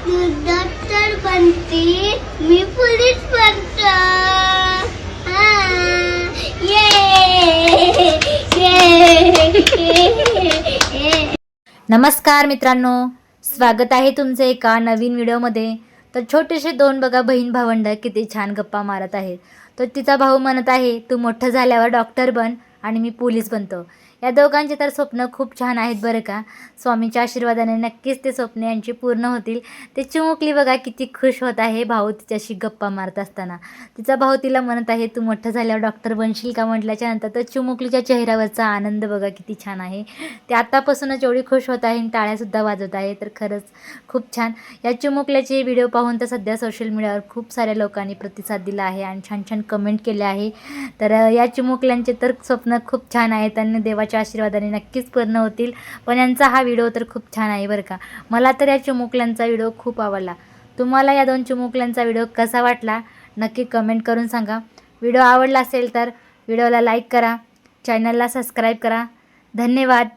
Doctor बनते, मी police बनतो. नमस्कार मित्रांनो, स्वागत आहे तुमचं एका नवीन व्हिडिओमध्ये. तर छोटेसे दोन बघा बहीण भावंड किती छान गप्पा मारत आहेत. तर तिचा भाऊ म्हणत आहे तू मोठं झाल्यावर डॉक्टर बन आणि मी पोलीस बनतो. या दोघांचे तर स्वप्न खूप छान आहेत बरं का. स्वामीच्या आशीर्वादाने नक्कीच ते स्वप्न यांची पूर्ण होतील. ते चिमुकली बघा किती खुश होत आहे भाऊ तिच्याशी गप्पा मारत असताना. तिचा भाऊ तिला म्हणत आहे तू मोठं झाल्यावर डॉक्टर बनशील का म्हटल्याच्या नंतर तर चिमुकलीच्या चेहऱ्यावरचा आनंद बघा किती छान आहे. ते आतापासूनच एवढी खुश होत आहे आणि टाळ्यासुद्धा वाजवत आहे. तर खरंच खूप छान. या चिमुकल्याचे व्हिडिओ पाहून तर सध्या सोशल मीडियावर खूप साऱ्या लोकांनी प्रतिसाद दिला आहे आणि छान छान कमेंट केले आहे. तर या चिमुकल्यांचे तर स्वप्न खूप छान आहे, त्यांनी देवाच्या आशीर्वादाने नक्कीच पूर्ण होतील. पण यांचा हा व्हिडिओ तर खूप छान आहे बरं का. मला तर या चिमुकल्यांचा व्हिडिओ खूप आवडला. तुम्हाला या दोन चिमुकल्यांचा व्हिडिओ कसा वाटला नक्की कमेंट करून सांगा. व्हिडिओ आवडला असेल तर व्हिडिओला लाईक करा, चॅनलला सबस्क्राईब करा. धन्यवाद.